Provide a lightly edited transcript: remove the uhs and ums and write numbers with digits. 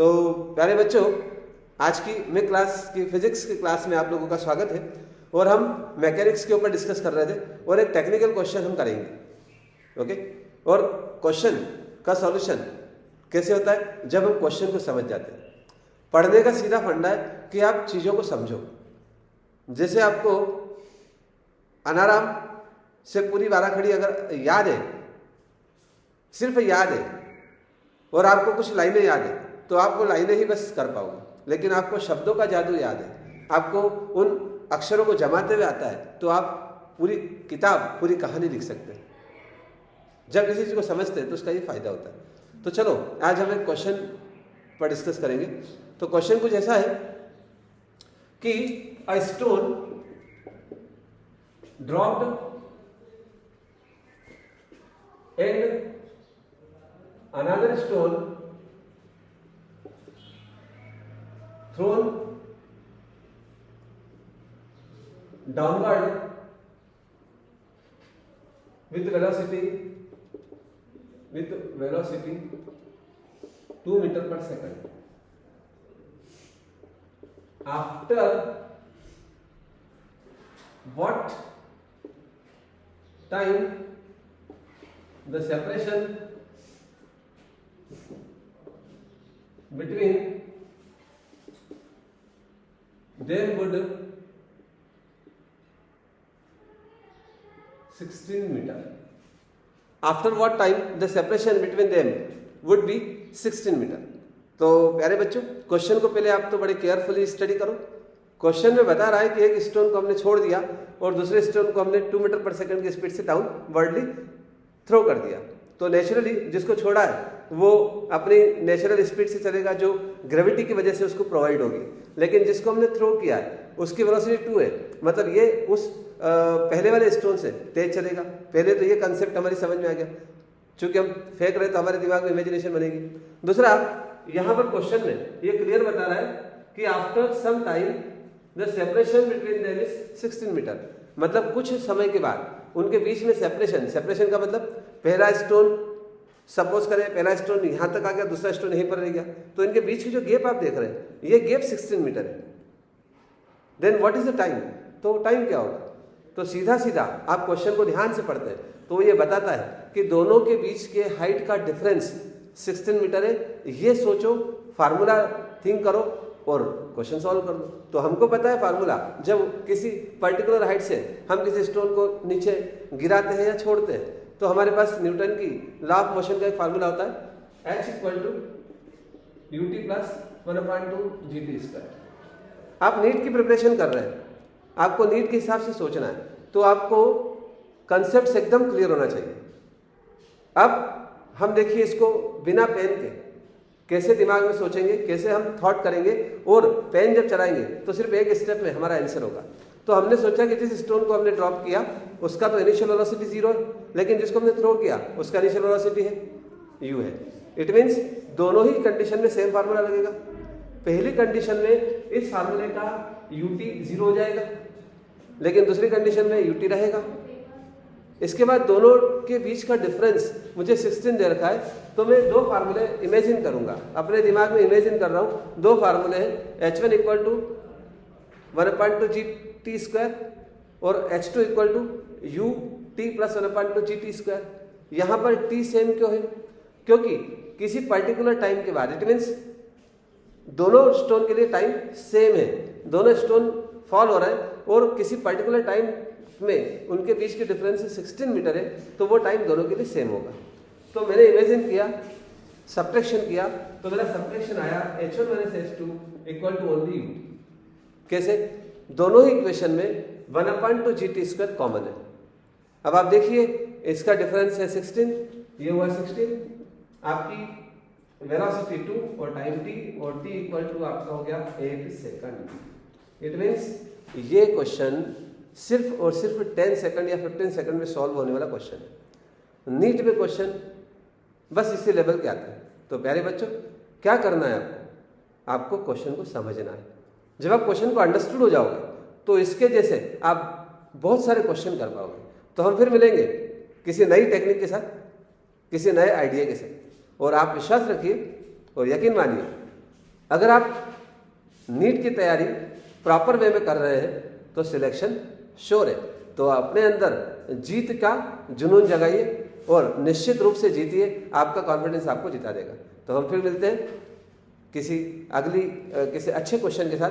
तो प्यारे बच्चों, आज की मैं क्लास की फिजिक्स की क्लास में आप लोगों का स्वागत है। और हम मैकेनिक्स के ऊपर डिस्कस कर रहे थे और एक टेक्निकल क्वेश्चन हम करेंगे। ओके, और क्वेश्चन का सॉल्यूशन कैसे होता है? जब हम क्वेश्चन को समझ जाते हैं। पढ़ने का सीधा फंडा है कि आप चीज़ों को समझो। जैसे आपको अनाराम से पूरी बाराखड़ी अगर याद है, सिर्फ याद है, और आपको कुछ लाइनें याद है, तो आप वो लाइनें ही बस कर पाओगे। लेकिन आपको शब्दों का जादू याद है, आपको उन अक्षरों को जमाते हुए आता है, तो आप पूरी किताब, पूरी कहानी लिख सकते हैं। जब किसी चीज़ को समझते हैं तो उसका ये फायदा होता है। तो चलो आज हम एक क्वेश्चन पर डिस्कस करेंगे। तो क्वेश्चन कुछ ऐसा है कि a stone dropped and another stone thrown downward with velocity 2 meter per second. After what time the separation between them would 16 meter. After what time the separation between them would be 16 meter. तो प्यारे बच्चों, question को पहले आप तो बड़े carefully study करो। Question में बता रहा है कि एक स्टोन को हमने छोड़ दिया और दूसरे स्टोन को हमने 2 मीटर पर सेकंड की स्पीड से डाउनवर्डली थ्रो कर दिया। तो नेचुरली जिसको छोड़ा है वो अपनी नेचुरल स्पीड से चलेगा, जो ग्रेविटी की वजह से उसको प्रोवाइड होगी। लेकिन जिसको हमने थ्रो किया है उसकी वेलोसिटी 2 है, मतलब ये उस पहले वाले स्टोन से तेज चलेगा। पहले तो ये कंसेप्ट हमारी समझ में आ गया, चूंकि हम फेंक रहे तो हमारे दिमाग में इमेजिनेशन बनेगी। दूसरा, यहाँ पर क्वेश्चन में ये क्लियर बता रहा है कि after some time the separation between them is 16 metre, मतलब कुछ समय के बाद उनके बीच में सेपरेशन का मतलब पहला स्टोन, सपोज करें पहला स्टोन यहाँ तक आ गया, दूसरा स्टोन यहीं पर रह गया, तो इनके बीच की जो गैप आप देख रहे हैं, ये गैप 16 मीटर है। Then what is the time? तो टाइम क्या होगा? तो सीधा सीधा आप क्वेश्चन को ध्यान से पढ़ते हैं तो ये बताता है कि दोनों के बीच के हाइट का डिफरेंस 16 मीटर है। ये सोचो, फार्मूला थिंक करो और क्वेश्चन सॉल्व कर लो। तो हमको पता है फार्मूला, जब किसी पर्टिकुलर हाइट से हम किसी स्टोन को नीचे गिराते हैं या छोड़ते हैं, तो हमारे पास न्यूटन की लॉ ऑफ मोशन का एक फार्मूला होता है, H = ut प्लस 1/2 gt²। आप नीट की प्रिपरेशन कर रहे हैं, आपको नीट के हिसाब से सोचना है, तो आपको कंसेप्ट एकदम क्लियर होना चाहिए। अब हम देखिए इसको बिना पेन के कैसे दिमाग में सोचेंगे, कैसे हम थॉट करेंगे, और पेन जब चलाएंगे तो सिर्फ एक स्टेप में हमारा आंसर होगा। तो हमने सोचा कि जिस स्टोन को हमने ड्रॉप किया उसका तो इनिशियल वेलोसिटी 0 है, लेकिन जिसको हमने थ्रो किया उसका इनिशियल वेलोसिटी है u है। इट मीन्स दोनों ही कंडीशन में सेम फार्मूला लगेगा। पहली कंडीशन में इस फार्मूले का ut 0 हो जाएगा, लेकिन दूसरी कंडीशन में ut रहेगा। इसके बाद दोनों के बीच का डिफरेंस मुझे 16 दे रखा है, तो मैं दो फार्मूले इमेजिन करूंगा, अपने दिमाग में इमेजिन कर रहा हूं। दो फार्मूले हैं, H1 = 1/2 gt² और H2 = ut प्लस 1/2 gt²। यहाँ पर t सेम क्यों है? क्योंकि किसी पर्टिकुलर टाइम के बाद, इट मीन्स दोनों स्टोन के लिए टाइम सेम है, दोनों स्टोन फॉल हो रहे हैं और किसी पर्टिकुलर टाइम में उनके बीच की डिफरेंस 16 मीटर है, तो वो टाइम दोनों के लिए सेम होगा। तो मैंने इमेजिन किया, सब्ट्रैक्शन किया, तो मेरा सब्ट्रैक्शन आया H1 - H2 = ओनली u। कैसे? दोनों ही इक्वेशन में 1/2 gt² कॉमन है। अब आप देखिए इसका डिफरेंस है 16, ये हुआ 16, आपकी वेलोसिटी 2 और टाइम t, और t = आपका हो गया 1 सेकंड। इट मीन्स ये क्वेश्चन सिर्फ और सिर्फ 10 सेकंड या 15 सेकंड में सॉल्व होने वाला क्वेश्चन है। नीट में क्वेश्चन बस इसी लेवल के आते हैं। तो प्यारे बच्चों, क्या करना है आपको क्वेश्चन को समझना है। जब आप क्वेश्चन को अंडरस्टूड हो जाओगे तो इसके जैसे आप बहुत सारे क्वेश्चन कर पाओगे। तो हम फिर मिलेंगे किसी नई टेक्निक के साथ, किसी नए आइडिया के साथ, और आप विश्वास रखिए और यकीन मानिए अगर आप नीट की तैयारी प्रॉपर वे में कर रहे हैं तो सिलेक्शन श्योर है। तो अपने अंदर जीत का जुनून जगाइए और निश्चित रूप से जीतिए, आपका कॉन्फिडेंस आपको जिता देगा। तो हम फिर मिलते हैं किसी अच्छे क्वेश्चन के साथ।